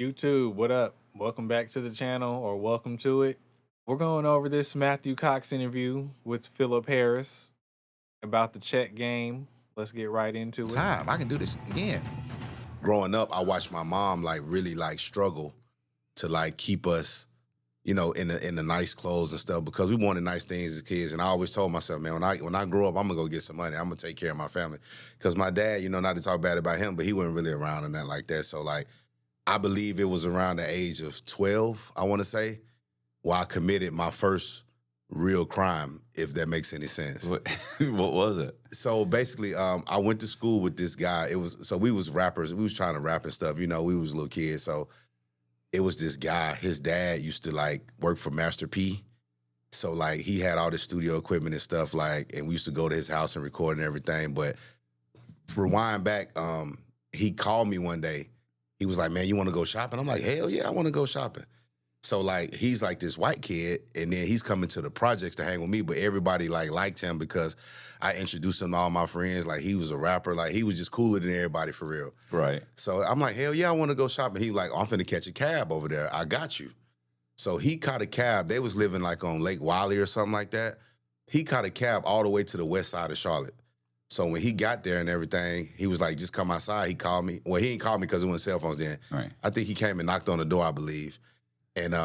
YouTube, what up? Welcome back to the channel, or welcome to it. We're going over this Matthew Cox interview with Philip Harris about the Czech game. Let's get right into it. I can do this again. Growing up, I watched my mom really struggle to keep us, in the nice clothes and stuff because we wanted nice things as kids. And I always told myself, man, when I grow up, I'm gonna go get some money. I'm gonna take care of my family. Because my dad, not to talk bad about him, but he wasn't really around and that like that. So I believe it was around the age of 12, I want to say, where I committed my first real crime, if that makes any sense. What was it? So basically, I went to school with this guy. We was rappers. We was trying to rap and stuff. We was little kids. So it was this guy. His dad used to work for Master P. So he had all this studio equipment and stuff and we used to go to his house and record and everything. But rewind back, he called me one day. He was like, man, you want to go shopping? I'm like, hell yeah, I want to go shopping. So he's this white kid, and then he's coming to the projects to hang with me, but everybody liked him because I introduced him to all my friends. He was a rapper. He was just cooler than everybody for real. Right. So I'm like, hell yeah, I want to go shopping. He like, oh, I'm finna catch a cab over there. I got you. So he caught a cab. They was living on Lake Wiley or something like that. He caught a cab all the way to the west side of Charlotte. So when he got there and everything, he was like, just come outside. He called me. Well, he didn't call me because it wasn't cell phones then. Right. I think he came and knocked on the door, I believe. And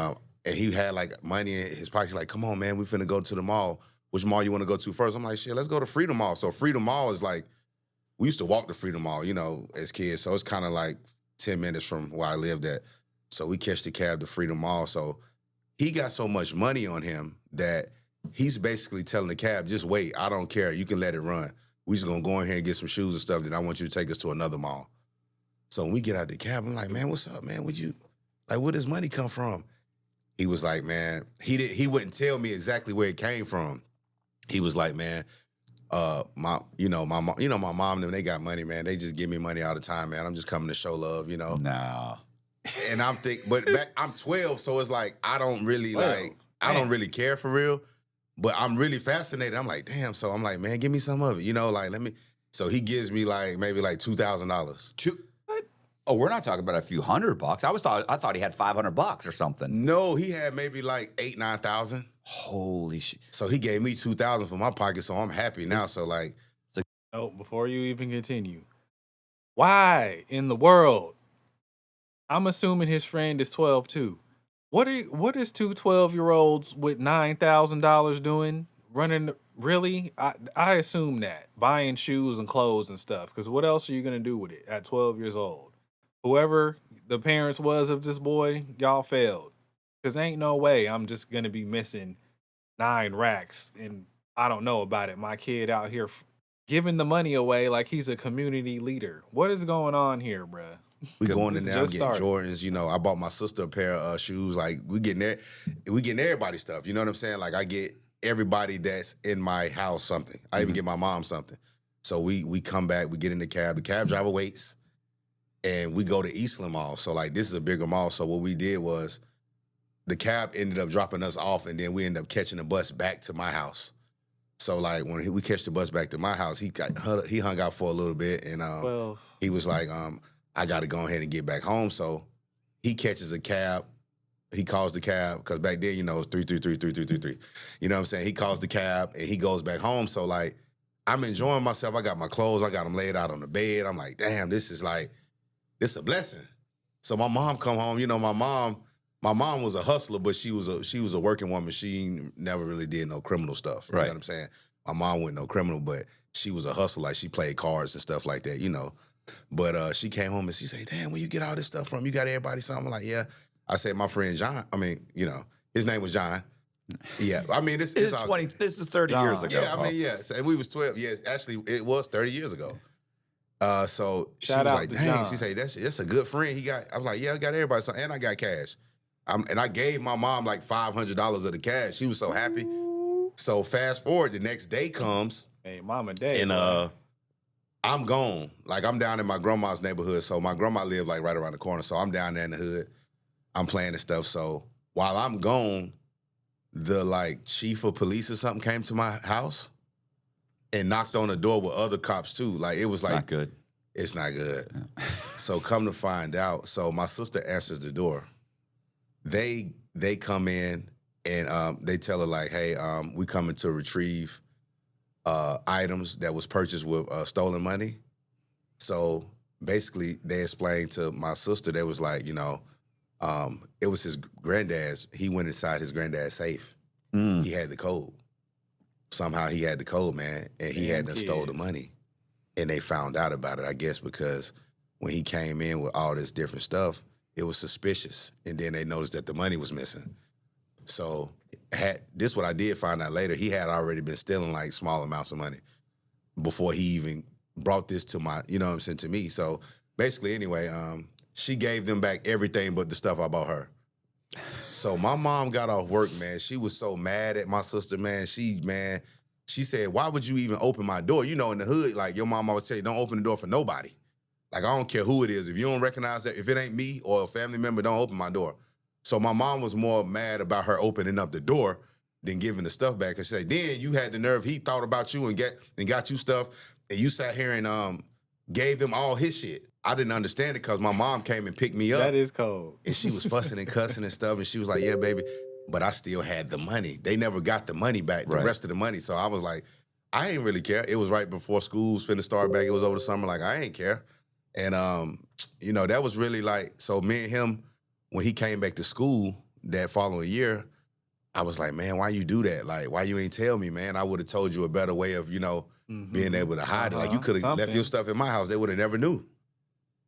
he had money in his pocket. He's like, come on, man, we finna go to the mall. Which mall you want to go to first? I'm like, shit, let's go to Freedom Mall. So Freedom Mall is we used to walk to Freedom Mall, as kids. So it's kind of 10 minutes from where I lived at. So we catch the cab to Freedom Mall. So he got so much money on him that he's basically telling the cab, just wait, I don't care. You can let it run. We just gonna go in here and get some shoes and stuff. Then I want you to take us to another mall. So when we get out the cab, I'm like, man, what's up, man? Where does money come from? He was like, man, he wouldn't tell me exactly where it came from. He was like, man, my mom and them, they got money, man. They just give me money all the time, man. I'm just coming to show love, No. And I'm but I'm 12, so it's I don't really I don't really care for real. But I'm really fascinated. I'm like, damn. So I'm like, man, give me some of it. Let me. So he gives me maybe $2,000. What? Oh, we're not talking about a few $100. I thought he had $500 or something. No, he had maybe $8,000-9,000. Holy shit! So he gave me $2,000 for my pocket. So I'm happy now. So Oh, before you even continue, why in the world? I'm assuming his friend is 12 too. What is two 12-year-olds with $9,000 doing? Running, really? I assume that. Buying shoes and clothes and stuff. Because what else are you going to do with it at 12 years old? Whoever the parents was of this boy, y'all failed. Because ain't no way I'm just going to be missing 9 racks and I don't know about it. My kid out here giving the money away like he's a community leader. What is going on here, bruh? we going in there, I'm getting Jordans. I bought my sister a pair of shoes. We getting everybody stuff. You know what I'm saying? I get everybody that's in my house something. I even get my mom something. So we come back, we get in the cab. The cab driver waits, and we go to Eastland Mall. So this is a bigger mall. So what we did was the cab ended up dropping us off, and then we ended up catching the bus back to my house. So when we catch the bus back to my house, he hung out for a little bit, and he was like, I got to go ahead and get back home. So he catches a cab. He calls the cab because back then, it's 333-3333. You know what I'm saying? He calls the cab and he goes back home. So I'm enjoying myself. I got my clothes. I got them laid out on the bed. I'm like, damn, this is a blessing. So my mom come home. My mom was a hustler, but she was a working woman. She never really did no criminal stuff. You know what I'm saying? My mom wasn't no criminal, but she was a hustler. She played cards and stuff like that, But she came home and she said, damn, where you get all this stuff from? You got everybody something? I'm like, yeah. I said, my friend John, his name was John. Yeah, this is 30 years ago. Yeah, So we was 12. Yes, actually, it was 30 years ago. So she Shout was out like, to dang, John. she said, that's a good friend. I was like, yeah, I got everybody something. And I got cash. And I gave my mom $500 of the cash. She was so happy. So fast forward, the next day comes. Hey, mom and dad. And I'm gone. I'm down in my grandma's neighborhood. So my grandma lived right around the corner. So I'm down there in the hood. I'm playing and stuff. So while I'm gone, the chief of police or something came to my house and knocked on the door with other cops too. It was Not good. It's not good. So come to find out, so my sister answers the door. They come in and they tell her like, hey, we coming to retrieve items that was purchased with stolen money. So basically they explained to my sister, they was like, it was his granddad's. He went inside his granddad's safe. He had the code. Somehow he had the code, man, and he had done stole the money. And they found out about it, I guess, because when he came in with all this different stuff, it was suspicious. And then they noticed that the money was missing. So this what I did find out later. He had already been stealing like small amounts of money before he even brought this to my, to me. So basically, anyway, she gave them back everything but the stuff I bought her. So my mom got off work, man. She was so mad at my sister, man. She said, why would you even open my door? In the hood, like your mom always tell you, don't open the door for nobody. Like, I don't care who it is. If you don't recognize that, if it ain't me or a family member, don't open my door. So my mom was more mad about her opening up the door than giving the stuff back. Cause she said, then you had the nerve, he thought about you and got you stuff, and you sat here and gave them all his shit. I didn't understand it because my mom came and picked me up. That is cold. And she was fussing and cussing and stuff, and she was like, yeah, baby. But I still had the money. They never got the money back, the rest of the money. So I was like, I ain't really care. It was right before school's finna start back. It was over the summer. Like, I ain't care. And, that was really like, so me and him, when he came back to school that following year, I was like, man, why you do that? Like, why you ain't tell me, man? I would have told you a better way of, being able to hide it. Like, you could have left your stuff in my house. They would have never knew.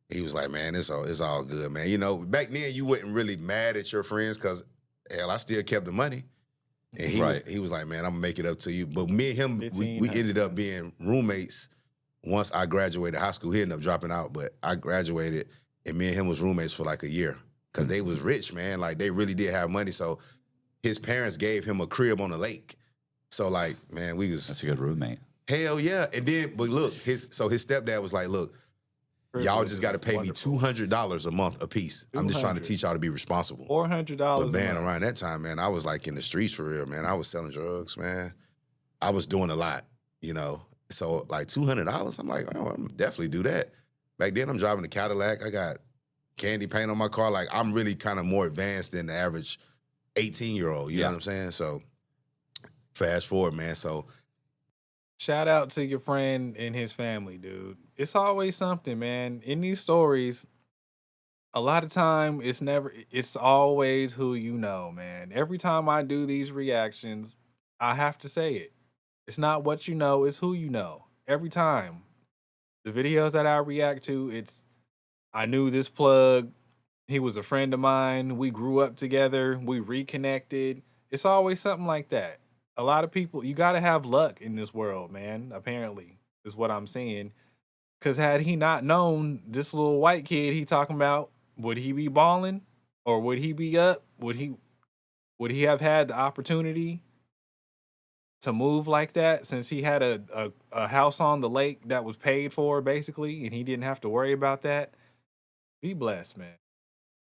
He was like, man, it's all good, man. Back then you wasn't really mad at your friends because, hell, I still kept the money. And he was like, man, I'm going to make it up to you. But me and him, we ended up being roommates once I graduated high school. He ended up dropping out, but I graduated, and me and him was roommates for like a year because they was rich, man. Like, they really did have money. So his parents gave him a crib on the lake. So, like, man, That's a good roommate. Hell yeah. And then, but look, his stepdad was like, look, y'all just got to pay me $200 a month a piece. I'm just trying to teach y'all to be responsible. $400. But man, around that time, man, I was like in the streets for real, man. I was selling drugs, man. I was doing a lot, So like $200, I'm like, oh, I'm definitely do that. Back then, I'm driving a Cadillac. I got candy paint on my car. Like, I'm really kind of more advanced than the average 18-year-old. You know what I'm saying? So fast forward, man. So shout out to your friend and his family, dude. It's always something, man. In these stories, a lot of time it's always who you know, man. Every time I do these reactions, I have to say it. It's not what you know, it's who you know. Every time. The videos that I react to, I knew this plug. He was a friend of mine. We grew up together. We reconnected. It's always something like that. A lot of people, you got to have luck in this world, man, apparently, is what I'm saying. Because had he not known this little white kid he talking about, would he be balling? Or would he be up? Would he have had the opportunity to move like that since he had a house on the lake that was paid for, basically, and he didn't have to worry about that? Be blessed, man.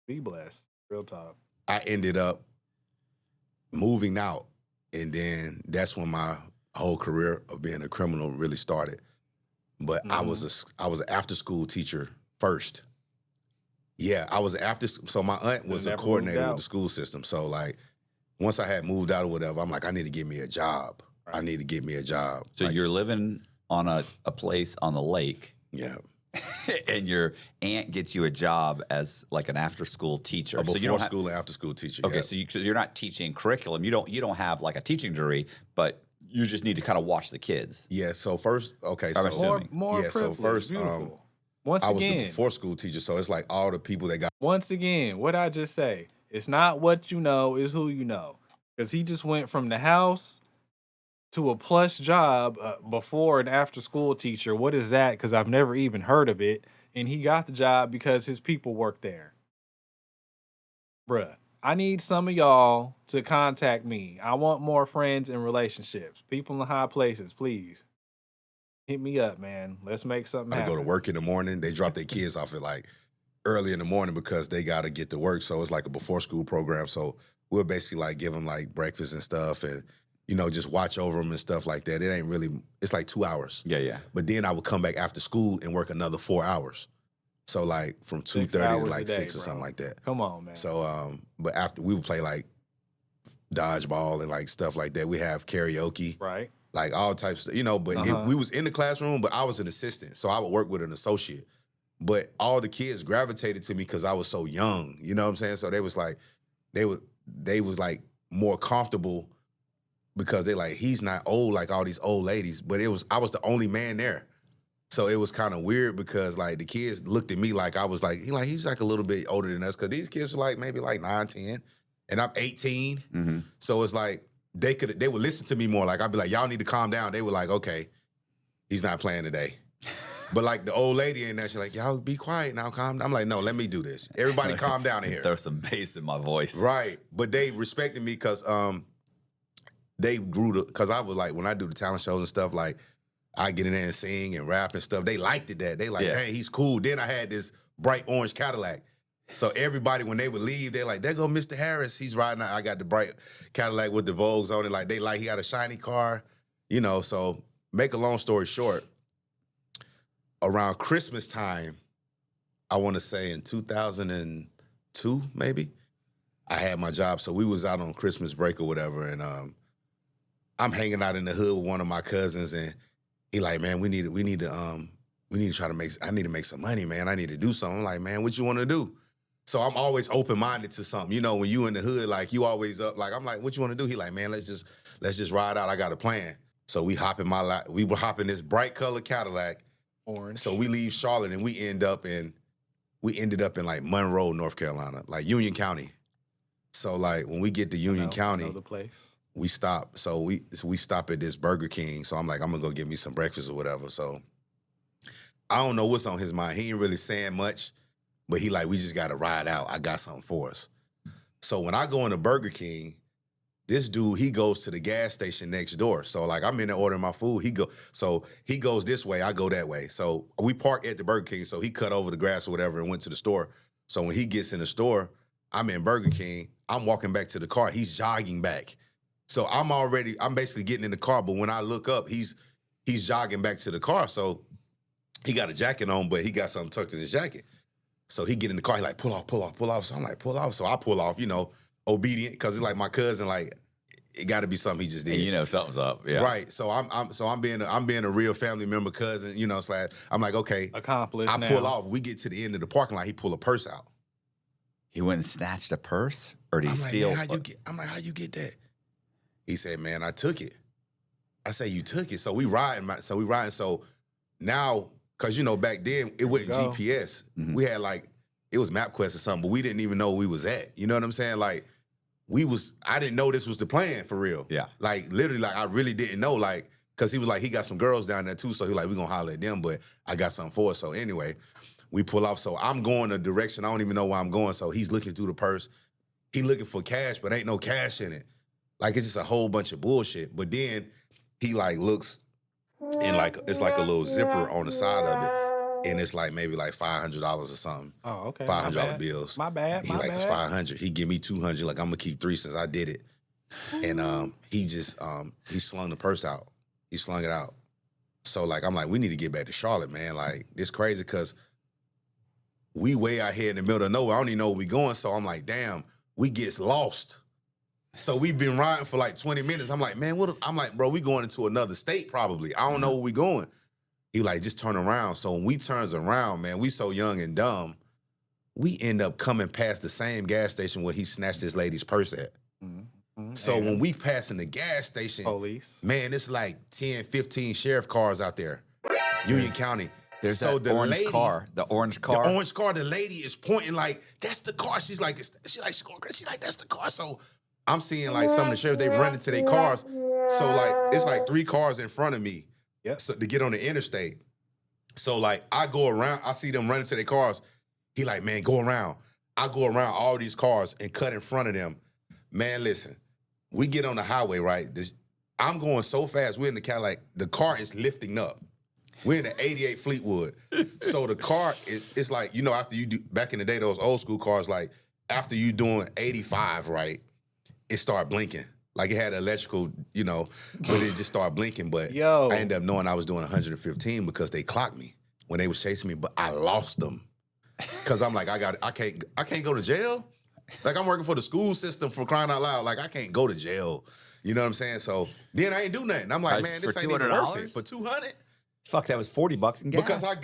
Be blessed. Real talk. I ended up moving out. And then that's when my whole career of being a criminal really started. But I was an after school teacher first. Yeah, I was so my aunt was a coordinator with the school system. So like, once I had moved out or whatever, I'm like, I need to get me a job. Right. I need to get me a job. So you're living on a place on the lake. Yeah. And your aunt gets you a job as like an after-school teacher. A before school and after-school teacher. Okay, so you're not teaching curriculum. You don't have like a teaching degree, but you just need to kind of watch the kids. Yeah. So first, okay, I'm so more yeah. So first, once I was again, the before school teacher. So it's like all the people that got. Once again, what I just say, it's not what you know, it's who you know. Because he just went from the house to a plush job before and after school teacher. What is that? Because I've never even heard of it. And he got the job because his people work there. Bruh, I need some of y'all to contact me. I want more friends and relationships. People in high places, please. Hit me up, man. Let's make something happen. Go to work in the morning. They drop their kids off at like early in the morning because they got to get to work. So it's like a before school program. So we'll basically like give them like breakfast and stuff and just watch over them and stuff like that. It ain't really, it's like 2 hours. Yeah. But then I would come back after school and work another 4 hours. So like from 2:30 to like 6 or something like that. Come on, man. So, but after we would play like dodgeball and like stuff like that. We have karaoke. Right. Like all types of, but we was in the classroom, but I was an assistant. So I would work with an associate. But all the kids gravitated to me because I was so young. You know what I'm saying? So they was like, they was like more comfortable because they like, he's not old like all these old ladies. But I was the only man there. So it was kind of weird because like the kids looked at me like I was like, he's like a little bit older than us. Cause these kids are like maybe like 9, 10. And I'm 18. Mm-hmm. So it's like, they would listen to me more. Like I'd be like, y'all need to calm down. They were like, okay, he's not playing today. But like the old lady in there, she's like, y'all be quiet now, calm down. I'm like, no, let me do this. Everybody calm down in here. Throw some bass in my voice. Right. But they respected me because they grew because I was like, when I do the talent shows and stuff, like I get in there and sing and rap and stuff. They liked it that. They like, hey, he's cool. Then I had this bright orange Cadillac. So everybody, when they would leave, they're like, there go Mr. Harris. He's riding. I got the bright Cadillac with the Vogues on it. Like, he had a shiny car, So make a long story short, around Christmas time, I want to say in 2002, maybe, I had my job. So we was out on Christmas break or whatever. And I'm hanging out in the hood with one of my cousins. And he like, man, we need to try to I need to make some money, man. I need to do something. I'm like, man, what you want to do? So I'm always open-minded to something. When you in the hood, like you always up. Like I'm like, what you want to do? He like, man, let's just ride out. I got a plan. So we hop in we were hopping this bright colored Cadillac. Orange. So we leave Charlotte and we ended up in like Monroe, North Carolina, like Union County. So like when we get to Union County, the place. We stop. So we stop at this Burger King. So I'm like, I'm gonna go get me some breakfast or whatever. So I don't know what's on his mind. He ain't really saying much. But he like, we just got to ride out. I got something for us. So when I go into Burger King, this dude, he goes to the gas station next door. So like I'm in there ordering my food. He goes this way, I go that way. So we park at the Burger King. So he cut over the grass or whatever and went to the store. So when he gets in the store, I'm in Burger King. I'm walking back to the car. He's jogging back. So I'm basically getting in the car. But when I look up, he's jogging back to the car. So he got a jacket on, but he got something tucked in his jacket. So he get in the car, he like, pull off. So I'm like, pull off. So I pull off, obedient, because it's like my cousin, like, it got to be something he just did. And something's up, yeah. Right. So I'm being a real family member, cousin, I'm like, okay. Accomplished I now. pull off. We get to the end of the parking lot, he pull a purse out. He went and snatched a purse? Or did he steal? I'm like, how you get that? He said, man, I took it. I say, you took it. So we riding. So now, because, back then, it wasn't GPS. Mm-hmm. We had, it was MapQuest or something, but we didn't even know where we was at. You know what I'm saying? Like, I didn't know this was the plan for real. Yeah. Like, literally, I really didn't know, because he was like, he got some girls down there, too, so he like, we going to holler at them, but I got something for us. So, anyway, we pull off. So, I'm going a direction. I don't even know where I'm going. So, he's looking through the purse. He looking for cash, but ain't no cash in it. Like, it's just a whole bunch of bullshit. But then he, looks... And it's like a little zipper on the side of it, and it's like maybe like $500 or something. Oh, okay. $500 bills. My bad. He it's $500. He give me $200. Like I'm gonna keep $300 since I did it. And he just he slung the purse out. He slung it out. So like I'm like, we need to get back to Charlotte, man. Like it's crazy because we way out here in the middle of nowhere. I don't even know where we going. So I'm like, damn, we gets lost. So we've been riding for like 20 minutes. I'm like, man, I'm like, bro, we going into another state probably. I don't know where we going. He like, just turn around. So when we turns around, man, we so young and dumb, we end up coming past the same gas station where he snatched this lady's purse at. Mm-hmm. So when we passing the gas station, police, man, it's like 10, 15 sheriff cars out there, Union County. There's so the orange car. The orange car. The lady is pointing like, that's the car. She's like, that's the car. So I'm seeing like some of the sheriffs, they run into their cars. So like, it's like 3 cars in front of me so, to get on the interstate. So like, I go around, I see them running to their cars. He like, man, go around. I go around all these cars and cut in front of them. Man, listen, we get on the highway, right? I'm going so fast, we're in the Cadillac, the car is lifting up. We're in the 88 Fleetwood. So the car, it's like, after you do, back in the day, those old school cars, like after you doing 85, right? It started blinking. Like it had electrical, but it just started blinking. But Yo. I ended up knowing I was doing 115 because they clocked me when they was chasing me, but I lost them. Cause I'm like, I can't go to jail. Like I'm working for the school system for crying out loud. Like I can't go to jail. You know what I'm saying? So then I ain't do nothing. I'm like, man, this ain't even worth it. For $200? Fuck, that was $40 in gas. Because I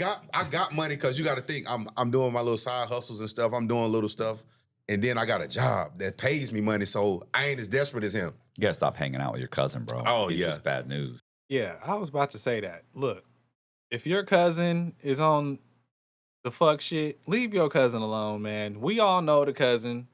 got money. Because you got to think, I'm doing my little side hustles and stuff. I'm doing little stuff, and then I got a job that pays me money. So I ain't as desperate as him. You gotta stop hanging out with your cousin, bro. Oh, It's yeah. just bad news. Yeah, I was about to say that. Look, if your cousin is on the fuck shit, leave your cousin alone, man. We all know the cousin.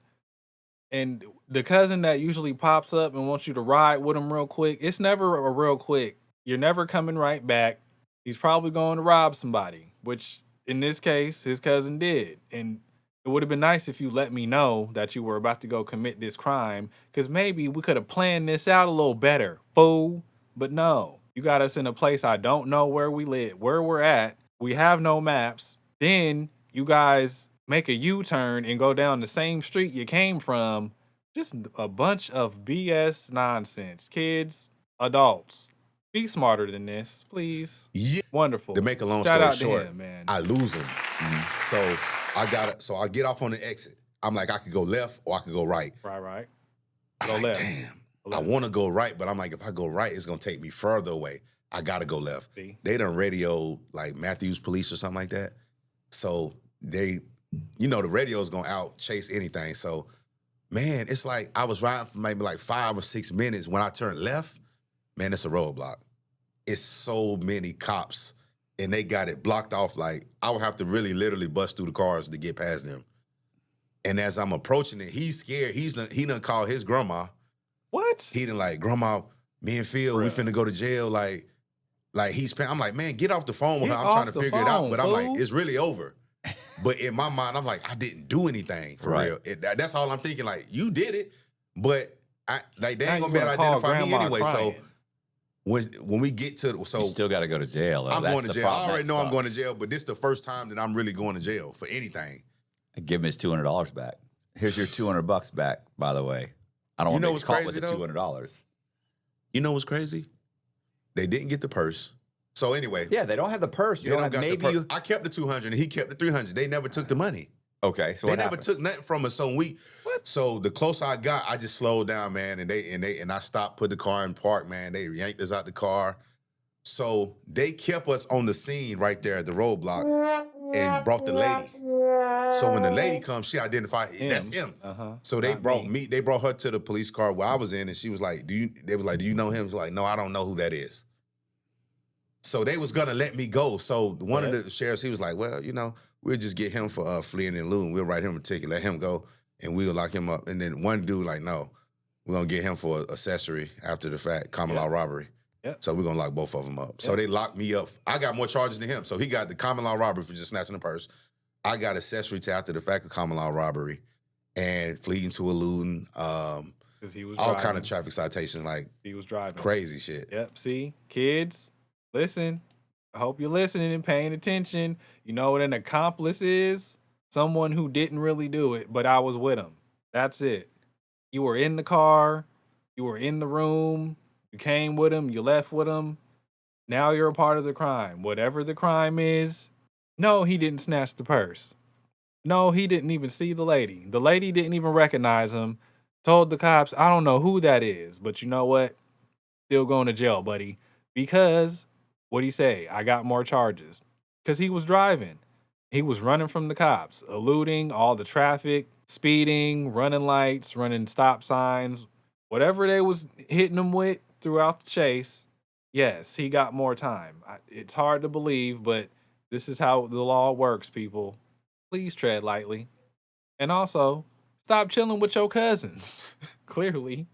And the cousin that usually pops up and wants you to ride with him real quick, it's never a real quick. You're never coming right back. He's probably going to rob somebody, which in this case, his cousin did. And it would have been nice if you let me know that you were about to go commit this crime, because maybe we could have planned this out a little better, fool. But no, you got us in a place I don't know where we live, where we're at. We have no maps. Then you guys make a U-turn and go down the same street you came from. Just a bunch of BS nonsense. Kids, adults, be smarter than this, please. Yeah. Wonderful. To make a long Shout story out short, to him, man. I lose him. So I get off on the exit. I'm like, I could go left or I could go right. Right. I'm Go like, left. damn. Go I left. want to go right, but I'm like, if I go right, it's gonna take me further away. I gotta go left. See? They done radioed like Matthew's police or something like that. So they, the radio's gonna out chase anything. So, man, it's like I was riding for maybe like 5 or 6 minutes. When I turned left, man, it's a roadblock. It's so many cops, and they got it blocked off. Like I would have to really literally bust through the cars to get past them. And as I'm approaching it, he's scared. He done called his grandma. What? He done like, grandma, me and Phil, we finna go to jail. Like I'm like, man, get off the phone with her. I'm trying to figure it out. But I'm like, it's really over. But in my mind, I'm like, I didn't do anything for real. That's all I'm thinking. Like, you did it, but they ain't gonna be able to identify me anyway. Crying. So when we get to, You still got to go to jail. Though. I'm That's going to the jail. problem. I already That know I'm sucks. going to jail, but this is the first time that I'm really going to jail for anything. Give him his $200 back. Here's your $200 back. By the way, I don't want to get caught with the $200. You know what's crazy? They didn't get the purse. So anyway, Yeah, they don't have the purse. You they don't have, got the maybe purse. you. I kept the 200 and he kept the 300. They never took the money. Okay, so They what never happened? took nothing from us. So so the closer I got, I just slowed down, man, and I stopped, put the car in park, man. They yanked us out the car. So they kept us on the scene right there at the roadblock and brought the lady. So when the lady comes, she identified that's him. So they brought her to the police car where I was in, and she was like, do you know him? She was like, no, I don't know who that is. So they was gonna let me go. So one of the sheriffs, he was like, well, we'll just get him for fleeing and looting. We'll write him a ticket, let him go, and we'll lock him up. And then one dude like, no, we're gonna get him for accessory after the fact, common law robbery. Yep. So we're gonna lock both of them up. So they locked me up. I got more charges than him. So he got the common law robbery for just snatching the purse. I got accessory to after the fact of common law robbery and fleeing to a looting. Because he was all driving. kind of traffic citations, like He was driving. crazy shit. Yep. See, kids, listen. I hope you're listening and paying attention. You know what an accomplice is? Someone who didn't really do it, but I was with him. That's it. You were in the car. You were in the room. You came with him. You left with him. Now you're a part of the crime. Whatever the crime is. No, he didn't snatch the purse. No, he didn't even see the lady. The lady didn't even recognize him. Told the cops, I don't know who that is, but you know what? Still going to jail, buddy. Because, what'd he say? I got more charges. Because he was driving. He was running from the cops, eluding all the traffic, speeding, running lights, running stop signs, whatever they was hitting him with throughout the chase. Yes, he got more time. It's hard to believe, but this is how the law works, people. Please tread lightly. And also, stop chilling with your cousins. Clearly.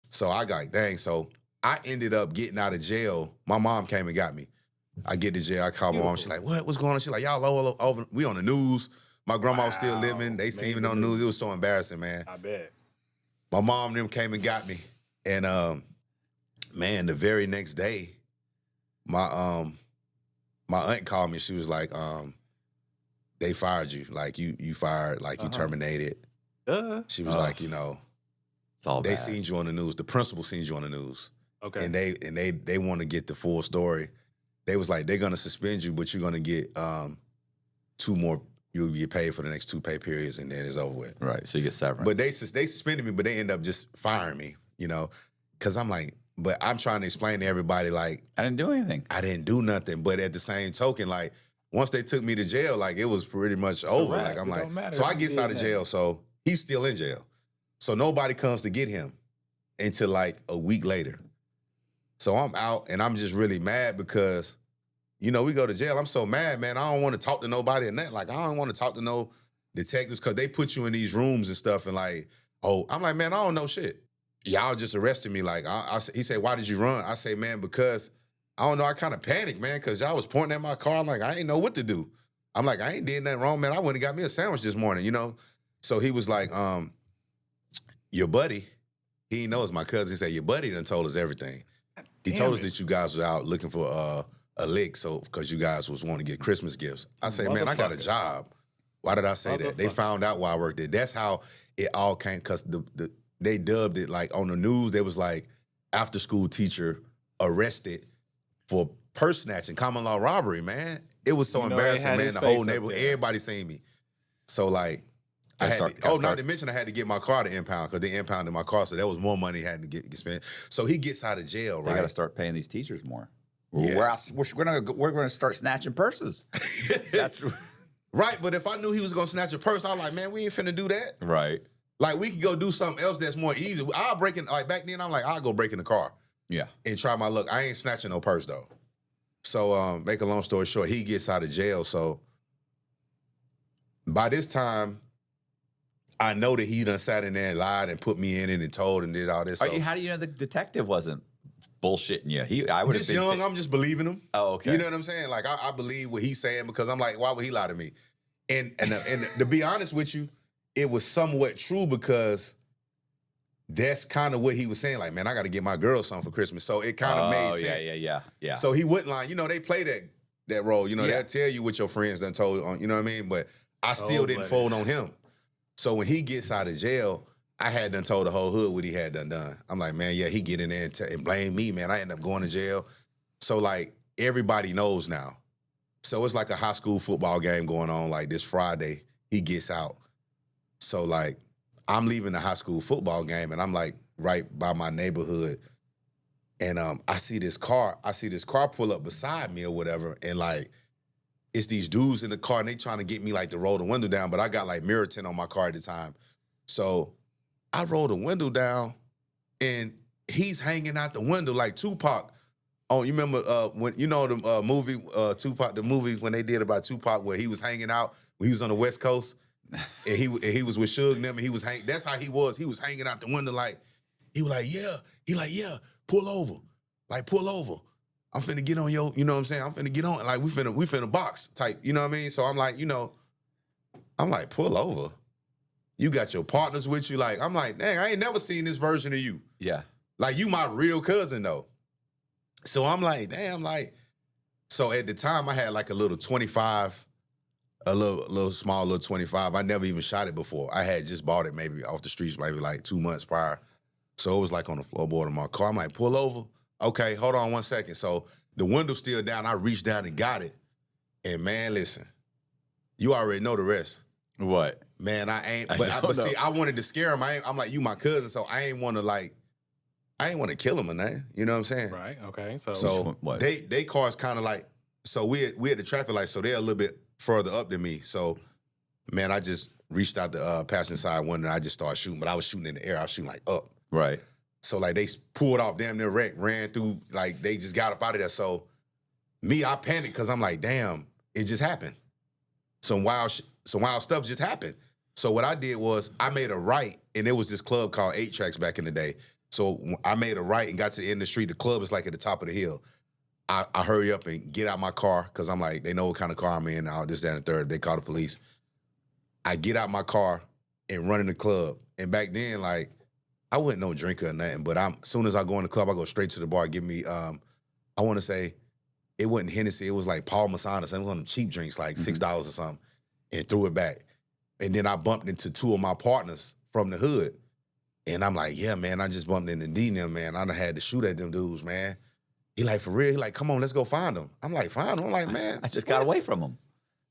So I got, dang, so I ended up getting out of jail. My mom came and got me. I get to jail. I called my mom. She's like, what's going on? She's like, y'all over. We on the news. My grandma was still living. They seen me on the news. It was so embarrassing, man. I bet. My mom and them came and got me. And, man, the very next day, my aunt called me. She was like, they fired you. Like, you fired. Like, you terminated. Duh. She was like, It's all they bad. seen you on the news. The principal seen you on the news. Okay. And they want to get the full story. They was like, they're gonna suspend you, but you're gonna get 2 more. You'll get paid for the next 2 pay periods, and then it's over with. Right. So you get severance. But they suspended me, but they end up just firing me. Because I'm like, but I'm trying to explain to everybody like I didn't do anything. I didn't do nothing. But at the same token, like once they took me to jail, like it was pretty much over. Right. Like I'm It like, so I get out of jail. So he's still in jail. So nobody comes to get him until like a week later. So I'm out and I'm just really mad because, we go to jail. I'm so mad, man. I don't want to talk to nobody and that. Like, I don't want to talk to no detectives because they put you in these rooms and stuff and like, I'm like, man, I don't know shit. Y'all just arrested me. Like, he said, why did you run? I say, man, because, I don't know, I kind of panicked, man, because y'all was pointing at my car. I'm like, I ain't know what to do. I'm like, I ain't did nothing wrong, man. I went and got me a sandwich this morning, So he was like, your buddy, he knows my cousin. He said, your buddy done told us everything. He told us that you guys was out looking for a lick, so because you guys was wanting to get Christmas gifts. I say, man, I got a job. Why did I say that? They found out why I worked there. That's how it all came, because they dubbed it like on the news. They was like, after school teacher arrested for purse snatching, common law robbery, man. It was so embarrassing, man. The whole neighborhood, everybody seen me. So like, I had not to mention I had to get my car to impound because they impounded my car, so there was more money had to get spent. So he gets out of jail, right? They got to start paying these teachers more. Yeah. We're going to start snatching purses. That's right. But if I knew he was going to snatch a purse, I was like, man, we ain't finna do that. Right. Like we could go do something else that's more easy. I'll break in. Like back then, I'm like, I'll go break in the car. Yeah. And try my luck. I ain't snatching no purse though. So make a long story short, he gets out of jail. So by this time, I know that he done sat in there and lied and put me in it and told and did all this. How do you know the detective wasn't bullshitting you? I would have been young. I'm just believing him. Oh, okay. You know what I'm saying? Like I believe what he's saying because I'm like, why would he lie to me? And to be honest with you, it was somewhat true because that's kind of what he was saying. Like, man, I got to get my girl something for Christmas. So it kind of made sense. Yeah. So he wouldn't lie. They play that role. They'll tell you what your friends done told. You know what I mean? But I still didn't fold on him. So when he gets out of jail, I had done told the whole hood what he had done. I'm like, man, yeah, he get in there and blame me, man. I end up going to jail. So like everybody knows now. So it's like a high school football game going on like this Friday. He gets out. So like I'm leaving the high school football game and I'm like right by my neighborhood. And I see this car pull up beside me or whatever. And like, it's these dudes in the car and they trying to get me like to roll the window down, but I got like mirror tint on my car at the time. So I roll the window down and he's hanging out the window like Tupac. Oh, you remember when the movie Tupac, the movie when they did about Tupac where he was hanging out when he was on the West Coast and he was with Suge and them and he was that's how he was. He was hanging out the window like he was like, yeah. He like, yeah, pull over. Like pull over. I'm finna get on your, you know what I'm saying? I'm finna get on, like we finna box type, you know what I mean? So I'm like, I'm like, pull over. You got your partners with you. Like, I'm like, dang, I ain't never seen this version of you. Yeah. Like, you my real cousin, though. So I'm like, damn, like, so at the time I had like a little 25, a little small little 25. I never even shot it before. I had just bought it maybe off the streets, maybe like 2 months prior. So it was like on the floorboard of my car. I'm like, pull over. Okay, hold on 1 second. So the window's still down. I reached down and got it. And man, listen, you already know the rest. What? Man, I ain't. But see, I wanted to scare him. I'm like, you my cousin, so I ain't want to kill him or nothing. You know what I'm saying? Right. Okay. So what? They cars kind of like. So we at the traffic light, so they're a little bit further up than me. So, man, I just reached out the passenger side window and I just started shooting. But I was shooting in the air. I was shooting like up. Right. So like they pulled off damn near wreck, ran through, like they just got up out of there. So me, I panicked because I'm like, damn, it just happened. Some wild stuff just happened. So what I did was I made a right, and there was this club called 8 Tracks back in the day. So I made a right and got to the end of the street. The club is like at the top of the hill. I hurry up and get out my car because I'm like, they know what kind of car I'm in now, this, that, and the third. They call the police. I get out my car and run in the club. And back then, like, I wasn't no drinker or nothing, but as soon as I go in the club, I go straight to the bar, give me, I want to say, it wasn't Hennessy, it was like Paul Masson or something. It was one of them cheap drinks, like $6 or something, and threw it back. And then I bumped into 2 of my partners from the hood. And I'm like, yeah, man, I just bumped into D and them, man. I done had to shoot at them dudes, man. He like, for real? He like, come on, let's go find them. I'm like, find them? I'm like, man. I just got away from him.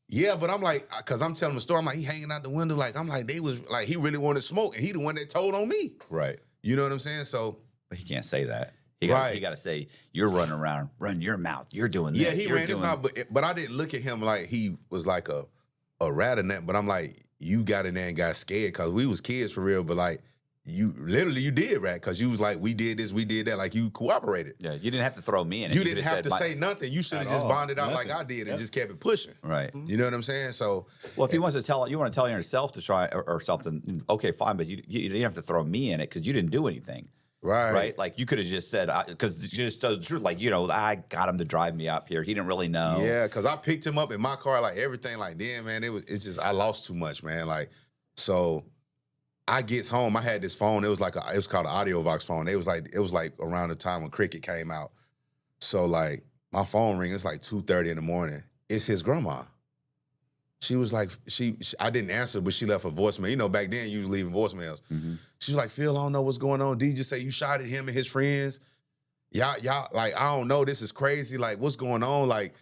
Yeah, but I'm like, because I'm telling the story, I'm like, he hanging out the window. Like, I'm like, they was like, he really wanted to smoke, and he the one that told on me. Right. You know what I'm saying? So. But he can't say that. He got to say, you're running around, run your mouth. You're doing this. Yeah, he ran his mouth, but I didn't look at him like he was like a rat in that. But I'm like, you got in there and got scared because we was kids for real. But like, you did rat because you was like, we did this, we did that. Like, you cooperated. Yeah, you didn't have to throw me in it. You didn't have to say nothing. You should have just bonded out like I did and just kept it pushing. Right. You know what I'm saying? So, well, if you want to tell yourself to try or something, okay, fine. But you didn't have to throw me in it because you didn't do anything. Right. Like you could have just said, because just the truth, like, I got him to drive me up here. He didn't really know. Yeah, because I picked him up in my car, like everything, like, damn, man, it's just, I lost too much, man. Like, so I gets home, I had this phone, it was called an AudioVox phone. It was like around the time when Cricket came out. So like, my phone ring, it's like 2:30 in the morning. It's his grandma. She was like, I didn't answer, but she left a voicemail. You know, back then, you was leaving voicemails. Mm-hmm. She was like, Phil, I don't know what's going on. DJ say you shot at him and his friends. Y'all, like, I don't know. This is crazy. Like, what's going on? Like,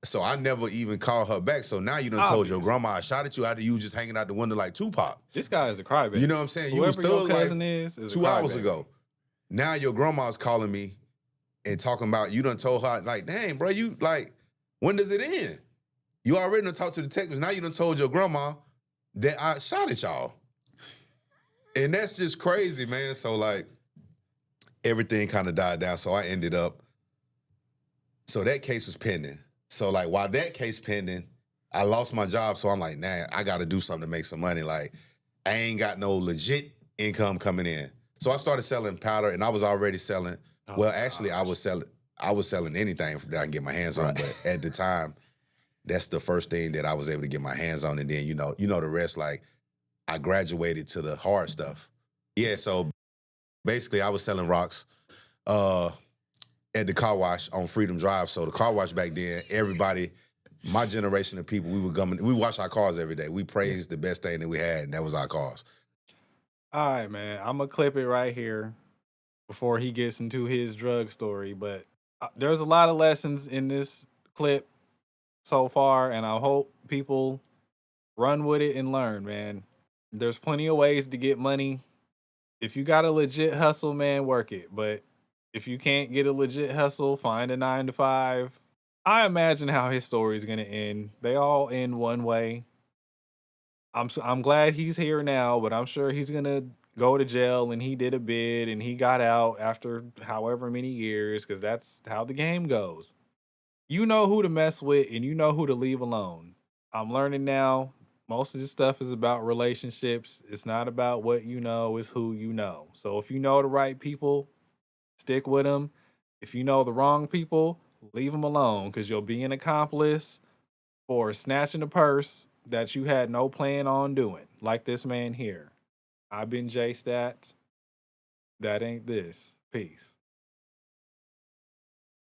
so I never even called her back. So now you done told your grandma I shot at you after you was just hanging out the window like Tupac. This guy is a crybaby. You know what I'm saying? Whoever you was thug your cousin like is 2 hours ago. Now your grandma's calling me and talking about, you done told her, like, dang, bro, you, like, when does it end? You already done talked to the detectives. Now you done told your grandma that I shot at y'all. And that's just crazy, man. So, like, everything kind of died down. So I ended up, so that case was pending. So, like, while that case pending, I lost my job. So I'm like, nah, I got to do something to make some money. Like, I ain't got no legit income coming in. So I started selling powder, and I was already selling. Actually, I was selling anything that I can get my hands on. But at the time, that's the first thing that I was able to get my hands on. And then, you know the rest, like, I graduated to the hard stuff. Yeah, so basically I was selling rocks at the car wash on Freedom Drive. So the car wash back then, everybody, my generation of people, we wash our cars every day. We praised the best thing that we had, and that was our cars. All right, man. I'm going to clip it right here before he gets into his drug story. But there's a lot of lessons in this clip so far, and I hope people run with it and learn, man. There's plenty of ways to get money. If you got a legit hustle, man, work it. But if you can't get a legit hustle, find a 9-to-5. I imagine how his story is going to end. They all end one way. I'm glad he's here now, but I'm sure he's going to go to jail, and he did a bid, and he got out after however many years, because that's how the game goes. You know who to mess with, and you know who to leave alone. I'm learning now, most of this stuff is about relationships. It's not about what you know, it's who you know. So if you know the right people, stick with them. If you know the wrong people, leave them alone, because you'll be an accomplice for snatching a purse that you had no plan on doing, like this man here. I've been J Stats. That ain't this. Peace.